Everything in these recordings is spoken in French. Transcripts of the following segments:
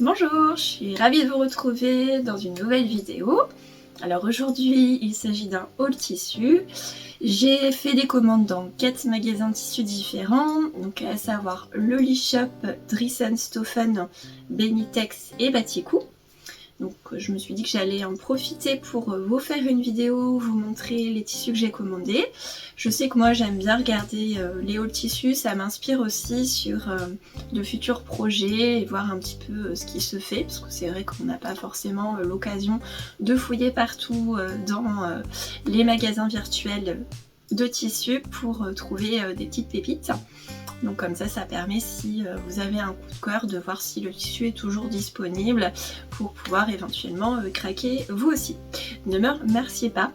Bonjour, je suis ravie de vous retrouver dans une nouvelle vidéo. Alors aujourd'hui, il s'agit d'un haul tissu. J'ai fait des commandes dans 4 magasins de tissus différents, donc à savoir Loli Shop, Dries&Stoffen, Benitex et Batikou. Donc je me suis dit que j'allais en profiter pour vous faire une vidéo, vous montrer les tissus que j'ai commandés. Je sais que moi j'aime bien regarder les hauls tissus, ça m'inspire aussi sur de futurs projets et voir un petit peu ce qui se fait, parce que c'est vrai qu'on n'a pas forcément l'occasion de fouiller partout dans les magasins virtuels de tissus pour trouver des petites pépites. Donc comme ça permet, si vous avez un coup de cœur, de voir si le tissu est toujours disponible pour pouvoir éventuellement craquer vous aussi. Ne me remerciez pas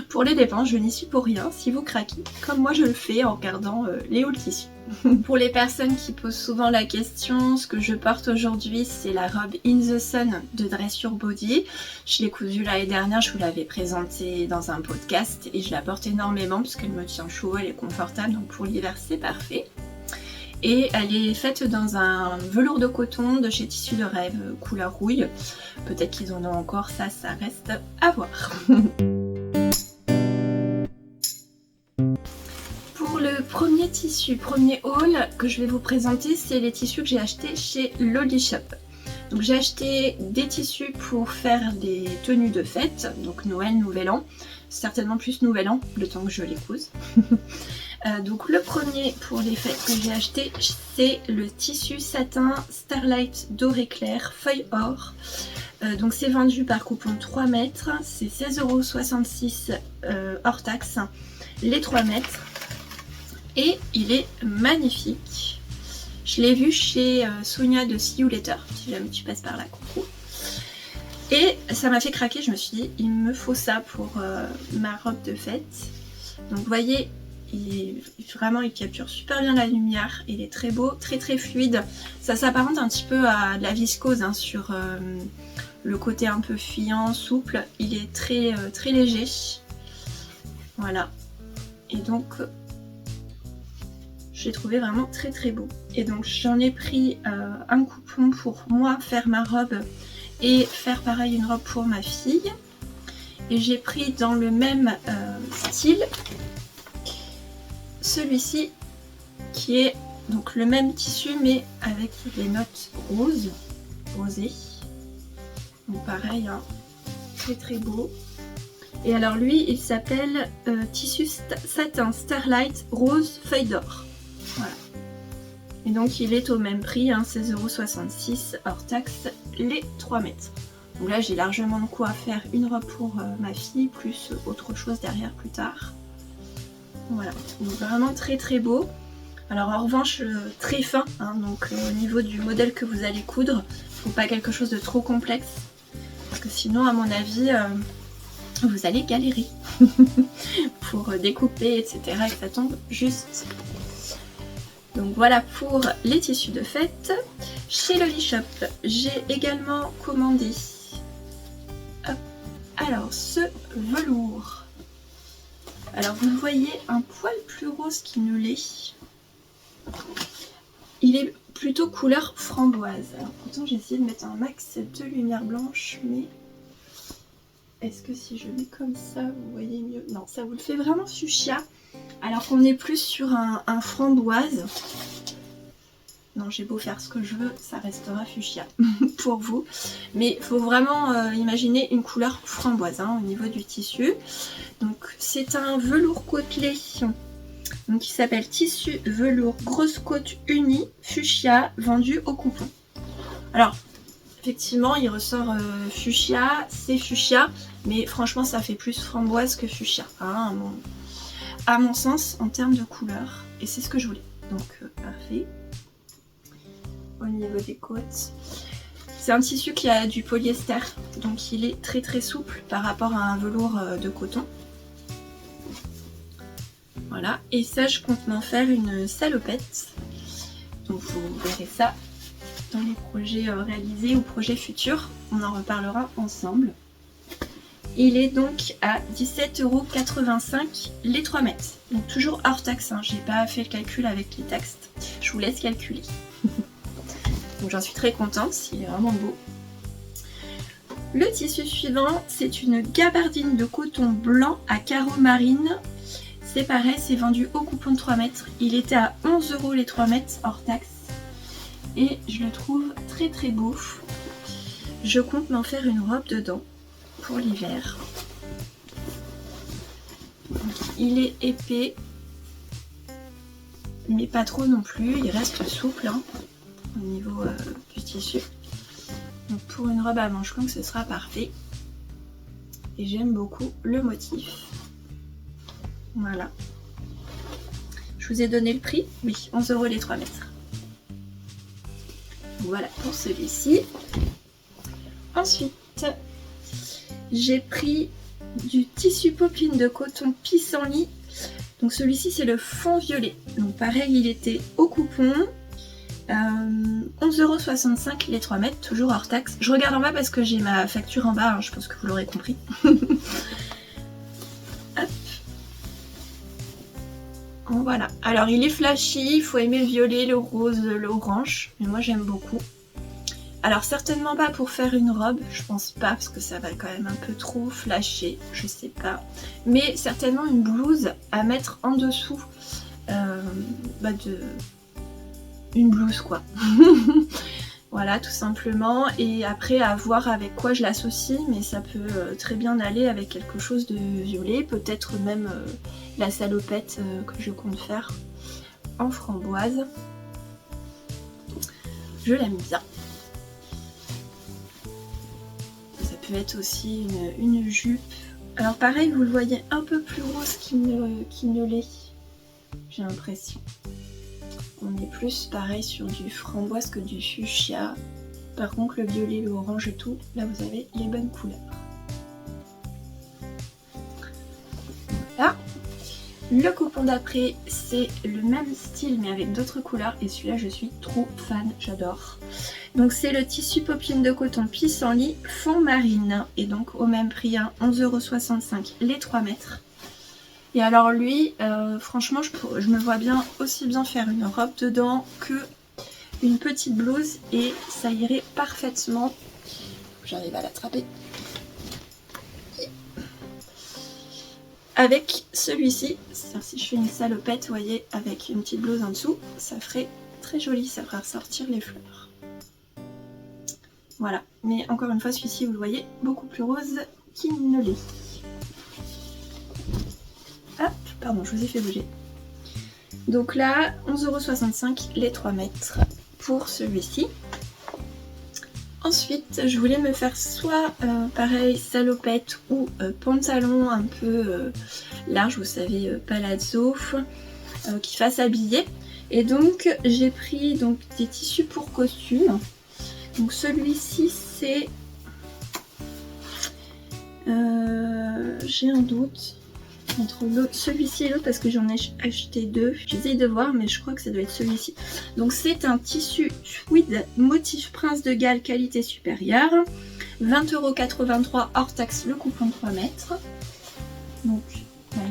pour les dépenses, je n'y suis pour rien si vous craquez comme moi je le fais en regardant les hauls tissus. Pour les personnes qui posent souvent la question, ce que je porte aujourd'hui c'est la robe In the Sun de Dress Your Body. Je l'ai cousue l'année dernière, je vous l'avais présentée dans un podcast et je la porte énormément parce qu'elle me tient chaud, elle est confortable, donc pour l'hiver c'est parfait. Et elle est faite dans un velours de coton de chez Tissus de Rêve, couleur rouille. Peut-être qu'ils en ont encore, ça reste à voir. Pour le premier tissu, premier haul que je vais vous présenter, c'est les tissus que j'ai achetés chez Loli Shop. Donc j'ai acheté des tissus pour faire des tenues de fête, donc Noël, Nouvel An, certainement plus Nouvel An, le temps que je les couse. Donc le premier pour les fêtes que j'ai acheté, c'est le tissu satin Starlight doré clair feuille or. Donc c'est vendu par coupon 3 mètres, c'est 16,66 € hors taxe, les 3 mètres. Et il est magnifique. Je l'ai vu chez Sonia de See You Later, si jamais tu passes par là, coucou. Et ça m'a fait craquer, je me suis dit, il me faut ça pour ma robe de fête. Donc vous voyez, il capture super bien la lumière, il est très beau, très fluide. Ça s'apparente un petit peu à de la viscose hein, sur le côté un peu fuyant, souple. Il est très léger. Voilà. Et donc, je l'ai trouvé vraiment très beau. Et donc j'en ai pris un coupon pour moi faire ma robe et faire pareil une robe pour ma fille. Et j'ai pris dans le même style celui-ci qui est donc le même tissu mais avec des notes rosées. Donc pareil, hein, très beau. Et alors lui il s'appelle tissu satin Starlight rose feuille d'or. Voilà. Et donc il est au même prix, hein, 16,66 € hors taxe, les 3 mètres. Donc là j'ai largement de quoi faire une robe pour ma fille, plus autre chose derrière plus tard. Voilà, donc vraiment très beau. Alors en revanche très fin, hein, donc au niveau du modèle que vous allez coudre, il ne faut pas quelque chose de trop complexe. Parce que sinon à mon avis vous allez galérer pour découper etc. et que ça tombe juste. Donc voilà pour les tissus de fête. Chez Loli Shop, j'ai également commandé alors ce velours. Alors vous le voyez un poil plus rose qu'il ne l'est. Il est plutôt couleur framboise. Alors pourtant j'ai essayé de mettre un max de lumière blanche, mais est-ce que si je mets comme ça vous voyez mieux? Non, ça vous le fait vraiment fuchsia. Alors qu'on est plus sur un framboise. Non, j'ai beau faire ce que je veux, ça restera fuchsia pour vous. Mais il faut vraiment imaginer une couleur framboise hein, au niveau du tissu. Donc c'est un velours côtelé donc, qui s'appelle tissu velours grosse côte unie fuchsia vendu au coupon. Alors effectivement il ressort fuchsia, c'est fuchsia, mais franchement ça fait plus framboise que fuchsia. Hein, à mon sens en termes de couleur, et c'est ce que je voulais. Donc parfait. Au niveau des côtes, c'est un tissu qui a du polyester, donc il est très souple par rapport à un velours de coton. Voilà, et ça je compte m'en faire une salopette. Donc vous verrez ça dans les projets réalisés ou projets futurs, on en reparlera ensemble. Il est donc à 17,85 € les 3 mètres. Donc toujours hors taxe, hein. J'ai pas fait le calcul avec les taxes. Je vous laisse calculer. Donc j'en suis très contente, il est vraiment beau. Le tissu suivant, c'est une gabardine de coton blanc à carreaux marine. C'est pareil, c'est vendu au coupon de 3 mètres. Il était à 11 € les 3 mètres hors taxe. Et je le trouve très très beau. Je compte m'en faire une robe dedans pour l'hiver. Il est épais, mais pas trop non plus. Il reste souple hein, au niveau du tissu. Donc pour une robe à manches longues, ce sera parfait. Et j'aime beaucoup le motif. Voilà. Je vous ai donné le prix. Oui, 11 € les 3 mètres. Voilà pour celui-ci. Ensuite, j'ai pris du tissu popeline de coton pissenlit. Donc celui-ci, c'est le fond violet. Donc pareil, il était au coupon. 11,65 € les 3 mètres, toujours hors taxe. Je regarde en bas parce que j'ai ma facture en bas, hein, je pense que vous l'aurez compris. Hop. Voilà. Alors il est flashy, il faut aimer le violet, le rose, l'orange. Mais moi j'aime beaucoup. Alors certainement pas pour faire une robe, je pense pas, parce que ça va quand même un peu trop flasher, je sais pas. Mais certainement une blouse à mettre en dessous une blouse quoi. Voilà, tout simplement. Et après à voir avec quoi je l'associe, mais ça peut très bien aller avec quelque chose de violet, peut-être même la salopette que je compte faire en framboise. Je l'aime bien. Ça peut être aussi une jupe. Alors pareil, vous le voyez un peu plus rose qu'il ne l'est, j'ai l'impression. On est plus pareil sur du framboise que du fuchsia. Par contre le violet, le orange et tout, là vous avez les bonnes couleurs. Voilà. Le coupon d'après, c'est le même style mais avec d'autres couleurs et celui-là je suis trop fan, j'adore. Donc c'est le tissu popeline de coton pissenlit fond marine et donc au même prix, hein, 11,65 € les 3 mètres. Et alors lui, franchement je me vois bien aussi bien faire une robe dedans que une petite blouse et ça irait parfaitement. J'arrive à l'attraper. Avec celui-ci, c'est-à-dire si je fais une salopette, vous voyez, avec une petite blouse en dessous, ça ferait très joli, ça ferait ressortir les fleurs. Voilà, mais encore une fois, celui-ci, vous le voyez, beaucoup plus rose qu'il ne l'est. Hop, pardon, je vous ai fait bouger. Donc là, 11,65 € les 3 mètres pour celui-ci. Ensuite, je voulais me faire soit pareil salopette ou pantalon un peu large, vous savez, palazzo, qui fasse habiller. Et donc j'ai pris donc des tissus pour costume. Donc celui-ci c'est... j'ai un doute entre celui-ci et l'autre parce que j'en ai acheté deux. J'essaye de voir mais je crois que ça doit être celui-ci. Donc c'est un tissu tweed motif Prince de Galles qualité supérieure. 20,83 € hors taxe le coupon de 3 mètres. Donc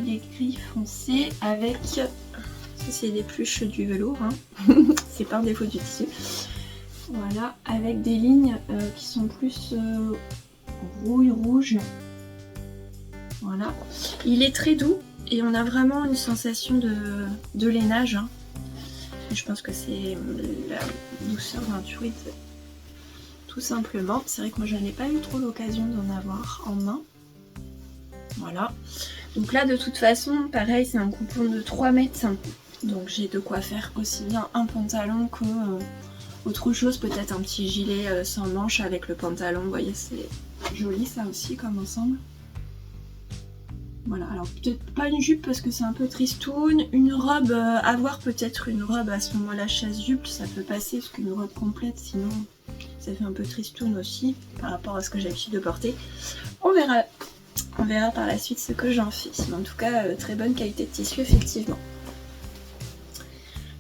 il est gris foncé avec... Ça c'est des pluches du velours, hein. C'est pas un défaut du tissu. Voilà, avec des lignes qui sont plus rouge. Voilà, il est très doux et on a vraiment une sensation de lainage. Hein. Je pense que c'est la douceur d'un tweed, tout simplement. C'est vrai que moi je n'ai pas eu trop l'occasion d'en avoir en main. Voilà, donc là de toute façon, pareil, c'est un coupon de 3 mètres. Donc j'ai de quoi faire aussi bien un pantalon que autre chose, peut-être un petit gilet sans manches avec le pantalon. Vous voyez, c'est joli ça aussi comme ensemble. Voilà, alors peut-être pas une jupe parce que c'est un peu tristoun, une robe, à voir peut-être une robe à ce moment-là chasse-jupe, ça peut passer parce qu'une robe complète sinon ça fait un peu tristoun aussi par rapport à ce que j'ai l'habitude de porter. On verra par la suite ce que j'en fais, mais en tout cas très bonne qualité de tissu effectivement.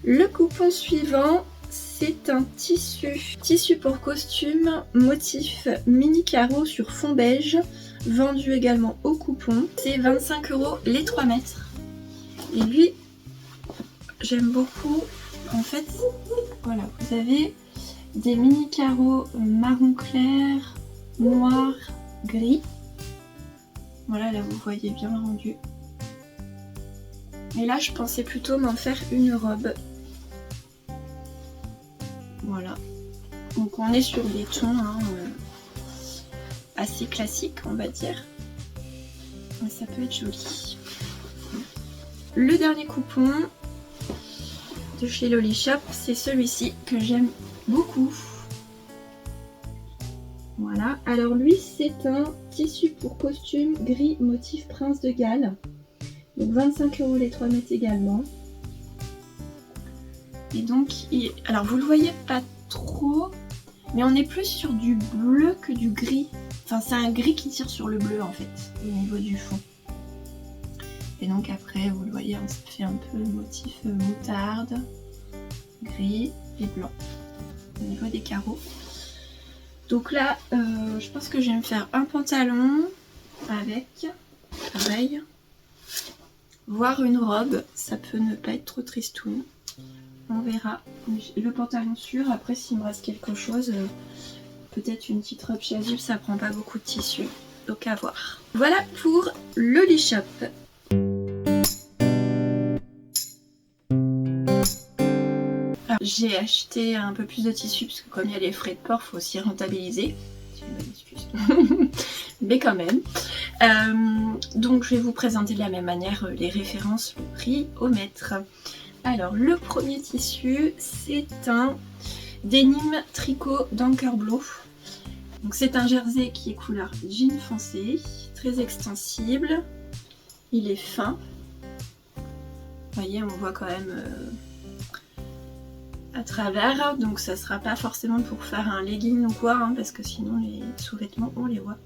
Le coupon suivant, c'est un tissu pour costume, motif mini carreau sur fond beige, vendu également au coupon. C'est 25 € les 3 mètres. Et lui, j'aime beaucoup. En fait, voilà, vous avez des mini carreaux marron clair, noir, gris. Voilà, là vous voyez bien le rendu. Et là je pensais plutôt m'en faire une robe. Voilà. Donc on est sur des tons assez classiques, on va dire. Mais ça peut être joli. Le dernier coupon de chez Loli Shop, c'est celui-ci que j'aime beaucoup. Voilà. Alors lui, c'est un tissu pour costume gris motif Prince de Galles. Donc 25 € les 3 mètres également. Et donc, alors vous le voyez pas trop, mais on est plus sur du bleu que du gris. Enfin, c'est un gris qui tire sur le bleu en fait, au niveau du fond. Et donc après, vous le voyez, on se fait un peu le motif moutarde, gris et blanc au niveau des carreaux. Donc là, je pense que je vais me faire un pantalon avec, pareil, voire une robe. Ça peut ne pas être trop tristoun. On verra. Le pantalon sûr, après s'il me reste quelque chose, peut-être une petite robe chasuble, ça prend pas beaucoup de tissu. Donc à voir. Voilà pour Loli Shop. J'ai acheté un peu plus de tissu parce que comme il y a les frais de port, il faut aussi rentabiliser. C'est une bonne excuse. Mais quand même. Donc je vais vous présenter de la même manière les références, le prix au mètre. Alors le premier tissu, c'est un denim tricot d'Anker Blue. Donc c'est un jersey qui est couleur jean foncé, très extensible. Il est fin. Vous voyez, on voit quand même à travers, donc ça sera pas forcément pour faire un legging ou quoi, parce que sinon les sous-vêtements on les voit.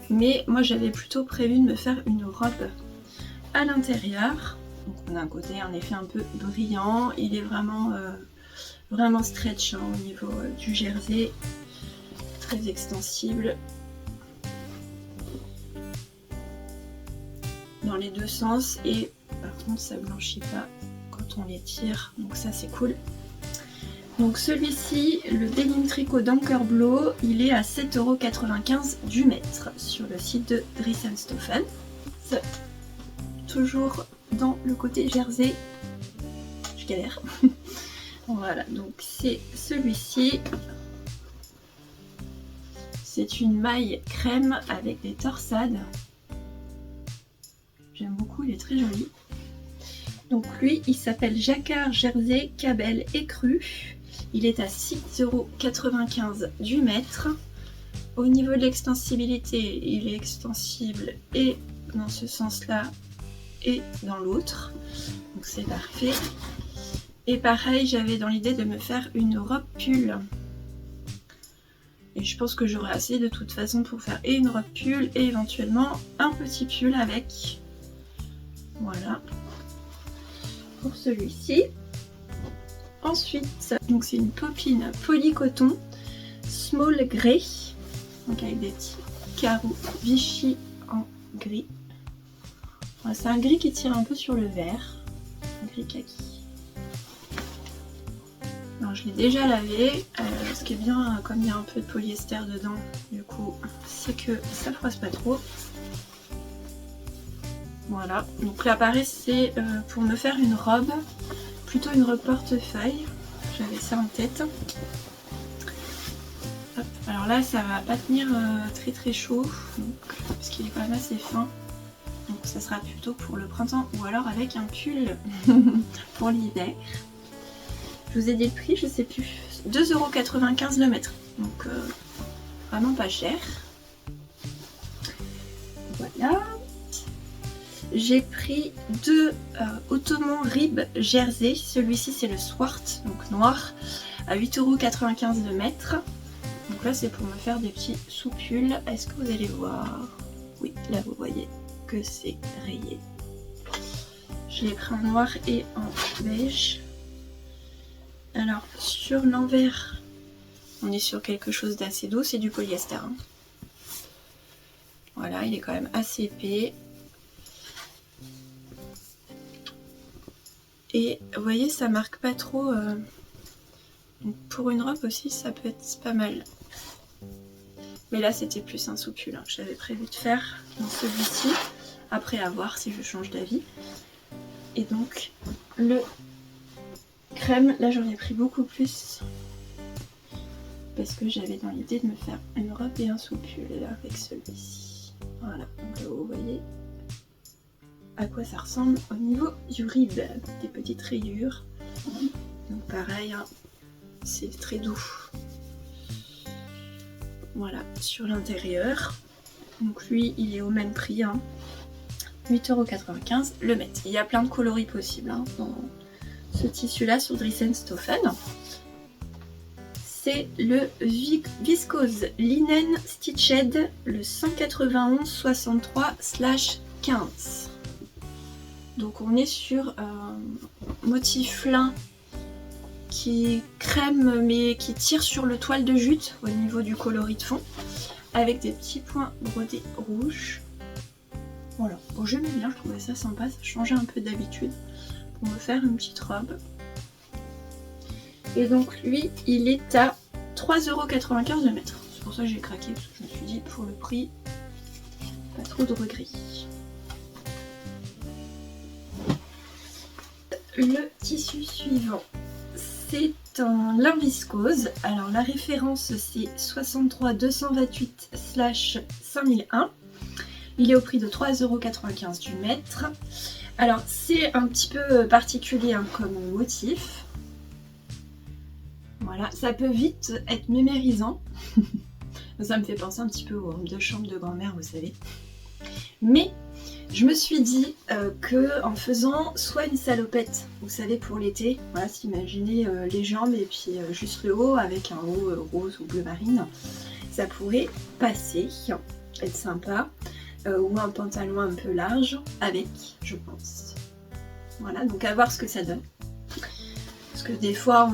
Mais moi j'avais plutôt prévu de me faire une robe à l'intérieur. Donc on a un côté en effet un peu brillant, il est vraiment, vraiment stretch au niveau du jersey, très extensible. Dans les deux sens et par contre ça blanchit pas quand on les tire, donc ça c'est cool. Donc celui-ci, le denim tricot d'Anker Blue, il est à 7,95 € du mètre sur le site de Dries & Stoffen. Toujours dans le côté jersey, je galère. Voilà, donc c'est celui-ci. C'est une maille crème avec des torsades. J'aime beaucoup, il est très joli. Donc lui, il s'appelle Jacquard Jersey Cabelle Écru. Il est à 6,95 € du mètre. Au niveau de l'extensibilité, il est extensible et dans ce sens-là et dans l'autre. Donc c'est parfait. Et pareil, j'avais dans l'idée de me faire une robe pull. Et je pense que j'aurai assez de toute façon pour faire et une robe pull et éventuellement un petit pull avec. Voilà. Pour celui-ci. Ensuite, donc c'est une popine polycoton small grey, donc avec des petits carreaux Vichy en gris. Voilà, c'est un gris qui tire un peu sur le vert, un gris kaki. Alors je l'ai déjà lavé, ce qui est bien comme il y a un peu de polyester dedans, du coup c'est que ça froisse pas trop. Voilà, donc là pareil c'est pour me faire une robe. Plutôt une robe portefeuille, j'avais ça en tête. Hop. Alors là ça va pas tenir très très chaud, donc, parce qu'il est quand même assez fin. Donc ça sera plutôt pour le printemps ou alors avec un pull pour l'hiver. Je vous ai dit le prix, je sais plus, 2,95 € le mètre, donc vraiment pas cher. Voilà. J'ai pris deux Ottoman Rib Jersey. Celui-ci c'est le Swart, donc noir, à 8,95 € le mètre. Donc là c'est pour me faire des petits sous-pulls. Est-ce que vous allez voir? Oui, là vous voyez que c'est rayé. Je l'ai pris en noir et en beige. Alors sur l'envers, on est sur quelque chose d'assez doux, c'est du polyester. Hein. Voilà, il est quand même assez épais. Et vous voyez, ça marque pas trop Donc pour une robe aussi, ça peut être pas mal. Mais là, c'était plus un soupul que j'avais prévu de faire dans celui-ci. Après, à voir si je change d'avis. Et donc, le crème, là j'en ai pris beaucoup plus. Parce que j'avais dans l'idée de me faire une robe et un soupul là, avec celui-ci. Voilà, donc là vous voyez à quoi ça ressemble au niveau du rib. Des petites rayures. Donc pareil, hein, c'est très doux. Voilà, sur l'intérieur. Donc lui, il est au même prix, hein. 8,95 € le mètre. Il y a plein de coloris possibles hein, dans ce tissu-là sur Dries & Stophen. C'est le Viscose Linen Stitched, le 191-63/15. Donc on est sur un motif lin qui crème mais qui tire sur le toile de jute au niveau du coloris de fond avec des petits points brodés rouges. Voilà, bon, j'aimais bien, je trouvais ça sympa, ça changeait un peu d'habitude pour me faire une petite robe. Et donc lui, il est à 3,95 € le mètre. C'est pour ça que j'ai craqué, parce que je me suis dit, pour le prix, pas trop de regrets. Le tissu suivant, c'est un lin viscose. Alors la référence, c'est 63-228/5001. Il est au prix de 3,95 € du mètre. Alors c'est un petit peu particulier hein, comme motif. Voilà, ça peut vite être mémérisant. Ça me fait penser un petit peu aux robes de chambre de grand-mère, vous savez. Mais je me suis dit que en faisant soit une salopette, vous savez pour l'été, voilà, s'imaginer les jambes et puis juste le haut avec un haut rose ou bleu marine, ça pourrait passer, être sympa. Ou un pantalon un peu large avec, je pense. Voilà, donc à voir ce que ça donne. Parce que des fois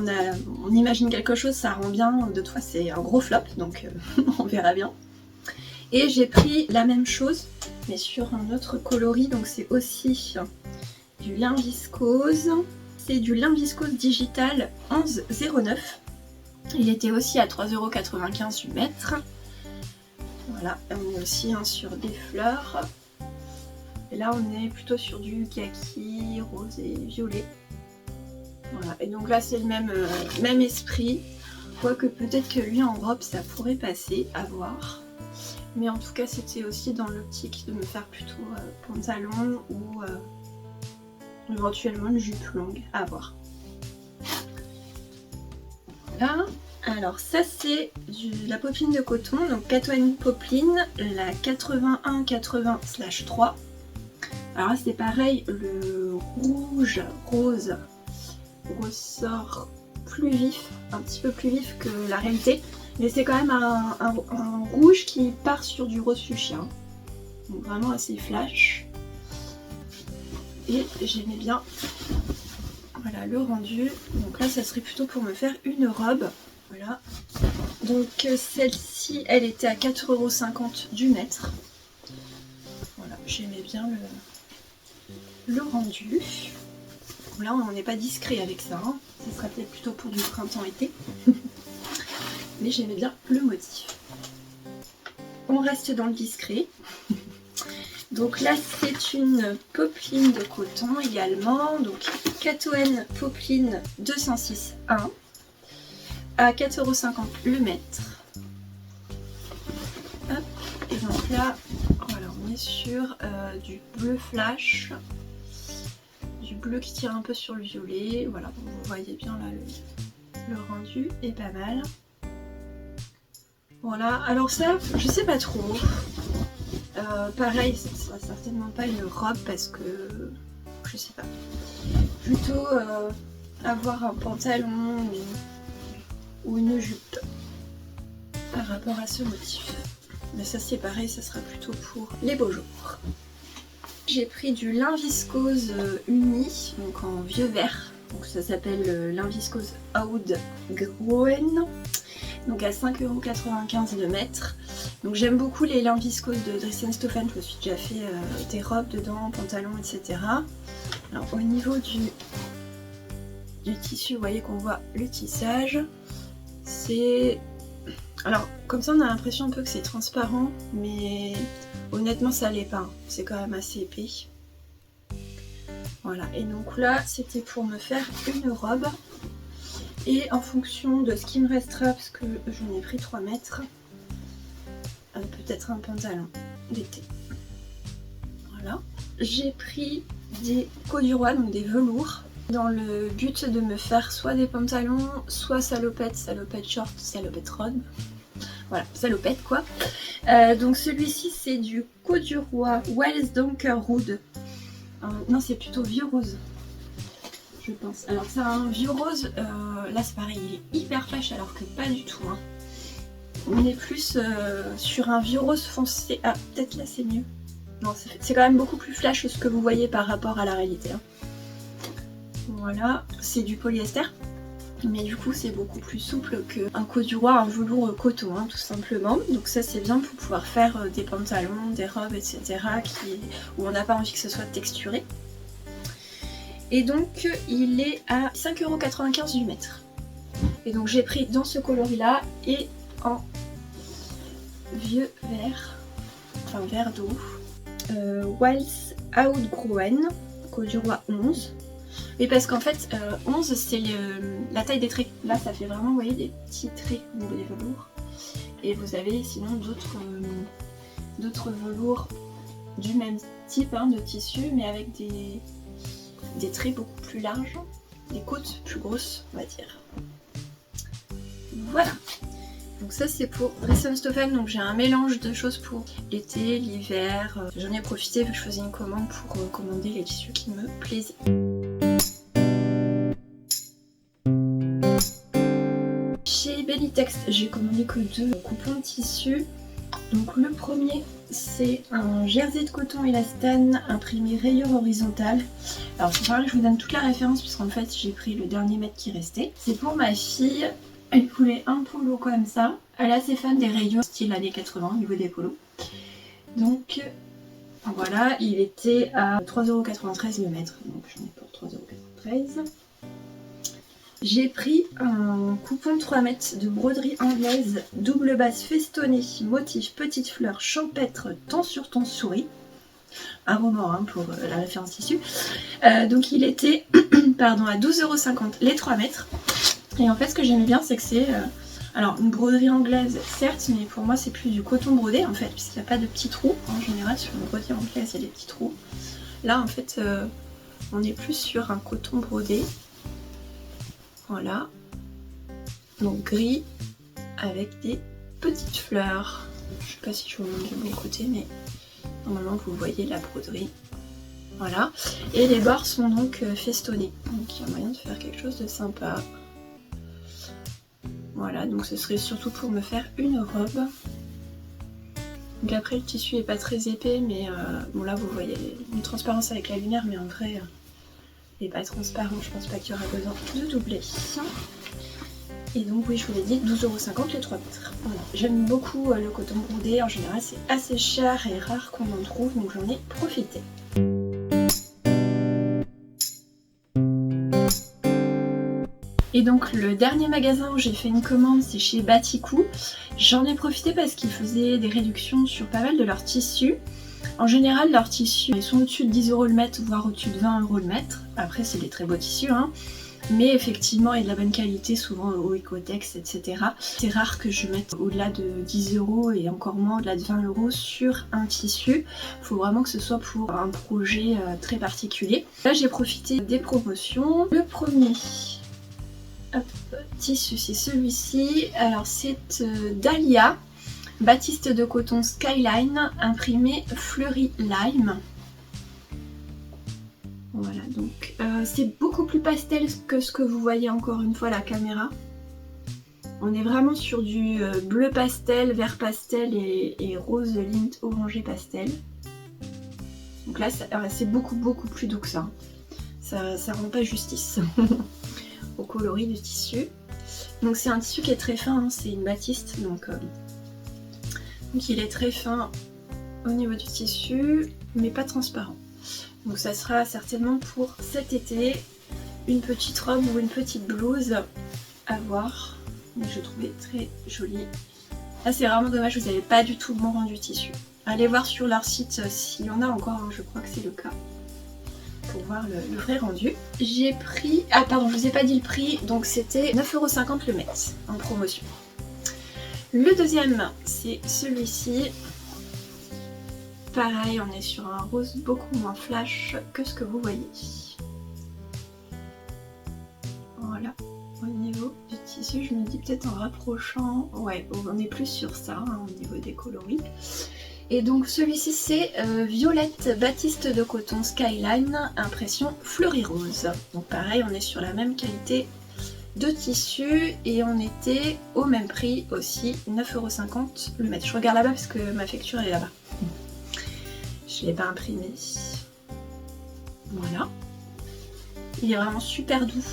on imagine quelque chose, ça rend bien, d'autres fois c'est un gros flop, donc on verra bien. Et j'ai pris la même chose, mais sur un autre coloris, donc c'est aussi du lin viscose. C'est du lin viscose digital 1109. Il était aussi à 3,95 € du mètre. Voilà, on est aussi hein, sur des fleurs. Et là on est plutôt sur du kaki, rose et violet. Voilà, et donc là c'est le même esprit. Quoique peut-être que lui en robe ça pourrait passer, à voir. Mais en tout cas c'était aussi dans l'optique de me faire plutôt pantalon ou éventuellement une jupe longue, à voir. Là. Alors ça c'est la popeline de coton, donc Catoine Popeline, la 81-80/3. Alors là c'est pareil, le rouge rose ressort plus vif, un petit peu plus vif que la réalité, mais c'est quand même un rouge qui part sur du rose fuchsia, donc vraiment assez flash. Et j'aimais bien voilà, le rendu, donc là ça serait plutôt pour me faire une robe. Voilà, donc celle-ci elle était à 4,50 € du mètre. Voilà, j'aimais bien le rendu. Là on n'est pas discret avec ça, hein. Ça sera peut-être plutôt pour du printemps-été. Mais j'aimais bien le motif. On reste dans le discret. Donc là c'est une popeline de coton également, donc Catoine Popeline 206-1. À 4,50 € le mètre. Hop. Et donc là, voilà, on est sur du bleu flash, du bleu qui tire un peu sur le violet. Voilà, donc vous voyez bien là le rendu est pas mal. Voilà, alors ça, je sais pas trop. Pareil, ça sera certainement pas une robe parce que je sais pas. Plutôt avoir un pantalon ou une jupe par rapport à ce motif. Mais ça c'est pareil, ça sera plutôt pour les beaux jours. J'ai pris du lin viscose uni, donc en vieux vert. Donc ça s'appelle lin viscose Oud Groen. Donc à 5,95 € le mètre. Donc j'aime beaucoup les lins viscoses de Dries & Stophen, je me suis déjà fait des robes dedans, pantalons, etc. Alors au niveau du tissu, vous voyez qu'on voit le tissage. C'est... Alors, comme ça on a l'impression un peu que c'est transparent, mais honnêtement ça l'est pas. C'est quand même assez épais. Voilà, et donc là c'était pour me faire une robe. Et en fonction de ce qui me restera, parce que j'en ai pris 3 mètres, peut-être un pantalon d'été. Voilà. J'ai pris des Coduroy, donc des velours, dans le but de me faire soit des pantalons, soit salopette short, salopette robe. Voilà, salopette quoi. Donc celui-ci c'est du Coduroy Wells Dunker Wood. Non, c'est plutôt vieux rose, je pense. Alors c'est un vieux rose, là c'est pareil, il est hyper flash alors que pas du tout. Hein. On est plus sur un vieux rose foncé. Ah, peut-être là c'est mieux. Non, c'est quand même beaucoup plus flash ce que vous voyez par rapport à la réalité. Hein. Voilà, c'est du polyester. Mais du coup c'est beaucoup plus souple qu'un Coduroy, un velours coton, hein, tout simplement. Donc ça c'est bien pour pouvoir faire des pantalons, des robes, etc. Où on n'a pas envie que ce soit texturé. Et donc il est à 5,95€ du mètre. Et donc j'ai pris dans ce coloris là et en vieux vert, enfin vert d'eau. Wells Outgrown, Coduroy 11. Oui, parce qu'en fait 11 c'est la taille des traits. Là ça fait vraiment, vous voyez, des petits traits au niveau des velours. Et vous avez sinon d'autres velours du même type hein, de tissu, mais avec des traits beaucoup plus larges, des côtes plus grosses on va dire. Voilà. Donc ça c'est pour Dressenstoffen, donc j'ai un mélange de choses pour l'été, l'hiver. J'en ai profité vu que je faisais une commande pour commander les tissus qui me plaisaient. Chez Bellitex, j'ai commandé que 2 coupons de tissu. Donc le premier c'est un jersey de coton élastane imprimé rayure horizontale. Alors c'est pareil, je vous donne toute la référence puisqu'en fait j'ai pris le dernier mètre qui restait. C'est pour ma fille. Elle voulait un polo comme ça. Elle est assez fan des rayures style années 80 au niveau des polos. Donc voilà, il était à 3,93€ le mètre. Donc j'en ai pour 3,93€. J'ai pris un coupon de 3 mètres de broderie anglaise, double base festonnée, motif petite fleur champêtre, temps sur ton souris. Un roman hein, pour la référence tissu. Donc il était pardon, à 12,50€ les 3 mètres. Et en fait ce que j'aimais bien c'est que c'est alors une broderie anglaise certes, mais pour moi c'est plus du coton brodé en fait, puisqu'il n'y a pas de petits trous. En général sur une broderie anglaise il y a des petits trous. Là en fait on est plus sur un coton brodé. Voilà. Donc gris avec des petites fleurs. Je sais pas si je vous montre du bon côté, mais normalement vous voyez la broderie. Voilà. Et les bords sont donc festonnés. Donc il y a moyen de faire quelque chose de sympa. Voilà, donc ce serait surtout pour me faire une robe. Donc après le tissu est pas très épais, mais bon là vous voyez une transparence avec la lumière, mais en vrai il n'est pas transparent, je pense pas qu'il y aura besoin de doubler. Et donc oui je vous l'ai dit, 12,50€ les 3 mètres. Voilà. J'aime beaucoup le coton brodé, en général c'est assez cher et rare qu'on en trouve, donc j'en ai profité. Et donc le dernier magasin où j'ai fait une commande c'est chez Batikou. J'en ai profité parce qu'ils faisaient des réductions sur pas mal de leurs tissus. En général leurs tissus ils sont au-dessus de 10€ le mètre, voire au-dessus de 20€ le mètre. Après c'est des très beaux tissus hein. Mais effectivement il y a de la bonne qualité, souvent au Ecotex etc. C'est rare que je mette au-delà de 10€ et encore moins au-delà de 20€ sur un tissu. Il faut vraiment que ce soit pour un projet très particulier. Là j'ai profité des promotions. Le premier hop, tissu c'est celui-ci. Alors c'est Dahlia, batiste de coton Skyline, imprimé Fleury Lime. Voilà, donc c'est beaucoup plus pastel que ce que vous voyez encore une fois à la caméra. On est vraiment sur du bleu pastel, vert pastel et rose lint orangé pastel. Donc là c'est beaucoup plus doux que ça. Ça rend pas justice au coloris du tissu. Donc c'est un tissu qui est très fin, hein, c'est une batiste, donc il est très fin au niveau du tissu, mais pas transparent. Donc ça sera certainement pour cet été. une petite robe ou une petite blouse à voir. Mais je trouvais très jolie. Là c'est vraiment dommage, vous n'avez pas du tout le bon rendu tissu. Allez voir sur leur site s'il y en a encore, hein, je crois que c'est le cas. Pour voir le vrai rendu. J'ai pris... Ah pardon, je vous ai pas dit le prix, donc c'était 9,50 € le mètre en promotion. Le deuxième, c'est celui-ci. Pareil, on est sur un rose beaucoup moins flash que ce que vous voyez. Voilà, au niveau du tissu, je me dis peut-être en rapprochant... Ouais, on est plus sur ça, hein, au niveau des coloris. Et donc celui-ci c'est Violette Batiste de coton Skyline, impression fleurie rose. Donc pareil, on est sur la même qualité de tissu et on était au même prix aussi, 9,50 € le mètre. Je regarde là-bas parce que ma facture elle est là-bas. Je ne l'ai pas imprimé. Voilà. Il est vraiment super doux.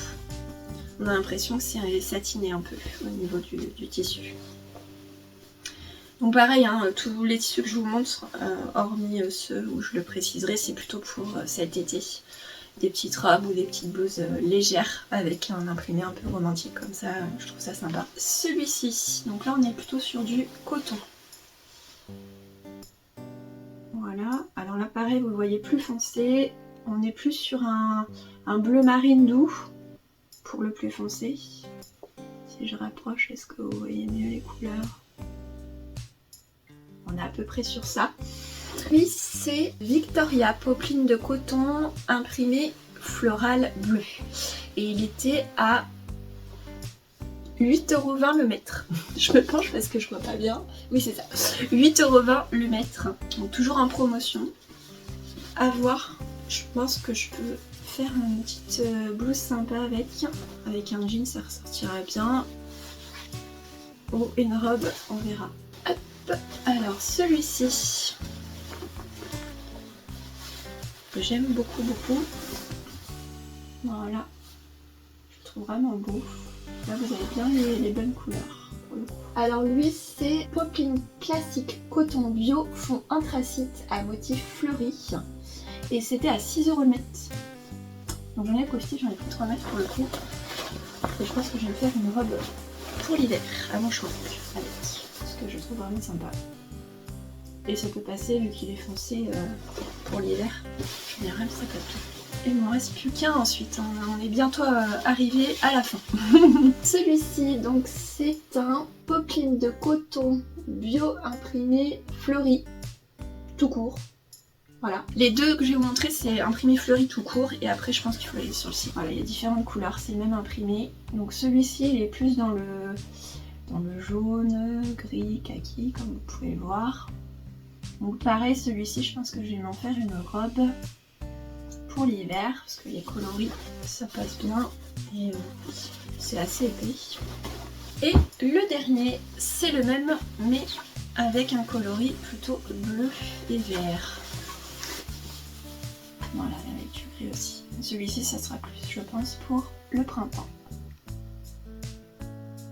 On a l'impression que c'est satiné un peu au niveau du tissu. Donc pareil, hein, tous les tissus que je vous montre, hormis ceux où je le préciserai, c'est plutôt pour cet été. Des petites robes ou des petites blouses légères avec un imprimé un peu romantique comme ça, je trouve ça sympa. Celui-ci, donc là on est plutôt sur du coton. Voilà, alors là pareil, vous le voyez plus foncé, on est plus sur un bleu marine doux pour le plus foncé. Si je rapproche, est-ce que vous voyez mieux les couleurs? On est à peu près sur ça. Puis c'est Victoria Popeline de coton imprimé floral bleu. Et il était à 8,20 € le mètre. Je me penche parce que je vois pas bien. Oui c'est ça. 8,20 € le mètre. Donc toujours en promotion. À voir. Je pense que je peux faire une petite blouse sympa avec. Avec un jean ça ressortira bien. Ou une robe, on verra. Hop. Alors celui-ci que j'aime beaucoup. Voilà, je trouve vraiment beau. Là vous avez bien les bonnes couleurs pour le coup. Alors lui c'est Popeline classique coton bio fond anthracite à motif fleuri et c'était à 6 € le mètre. Donc j'en ai profité, j'en ai pris 3 mètres pour le coup et je pense que je vais me faire une robe pour l'hiver à mon chaud avec. Que je trouve vraiment sympa. Et ça peut passer vu qu'il est foncé pour l'hiver. En général ça passe tout. Il ne m'en reste plus qu'un ensuite. On est bientôt arrivé à la fin. Celui-ci donc c'est un Popeline de coton bio imprimé fleuri tout court. Voilà. Les deux que je vais vous montrer c'est imprimé fleuri tout court et après je pense qu'il faut aller sur le site. Voilà, il y a différentes couleurs, c'est le même imprimé. Donc celui-ci il est plus dans le jaune, gris, kaki, comme vous pouvez le voir. Donc pareil, celui-ci, je pense que je vais m'en faire une robe pour l'hiver, parce que les coloris, ça passe bien, et c'est assez épais. Et le dernier, c'est le même, mais avec un coloris plutôt bleu et vert. Voilà, avec du gris aussi. Celui-ci, ça sera plus, je pense, pour le printemps.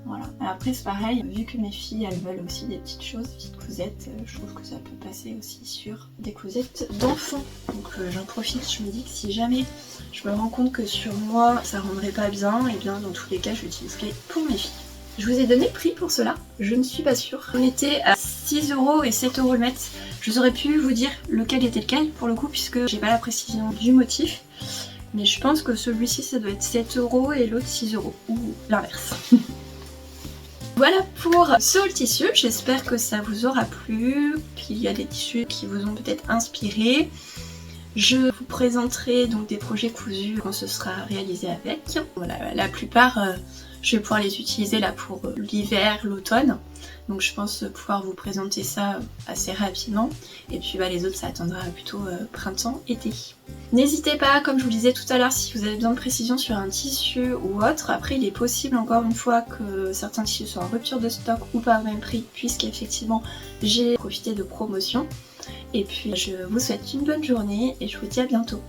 Voilà. Après c'est pareil, vu que mes filles elles veulent aussi des petites choses, des petites cousettes, je trouve que ça peut passer aussi sur des cousettes d'enfants. Donc j'en profite, je me dis que si jamais je me rends compte que sur moi ça rendrait pas bien, et bien dans tous les cas je l'utiliserai pour mes filles. Je vous ai donné le prix pour cela, je ne suis pas sûre. On était à 6 € et 7 € le mètre. Je saurais plus vous dire lequel était lequel pour le coup puisque j'ai pas la précision du motif. Mais je pense que celui-ci ça doit être 7 € et l'autre 6 € ou l'inverse. Voilà pour ce haul tissu, j'espère que ça vous aura plu, qu'il y a des tissus qui vous ont peut-être inspiré. Je vous présenterai donc des projets cousus quand ce sera réalisé avec. Voilà, la plupart, je vais pouvoir les utiliser là pour l'hiver, l'automne. Donc je pense pouvoir vous présenter ça assez rapidement. Et puis les autres, ça attendra plutôt printemps, été. N'hésitez pas, comme je vous le disais tout à l'heure, si vous avez besoin de précision sur un tissu ou autre. Après, il est possible encore une fois que certains tissus soient en rupture de stock ou pas au même prix, puisqu'effectivement j'ai profité de promotions. Et puis je vous souhaite une bonne journée et je vous dis à bientôt.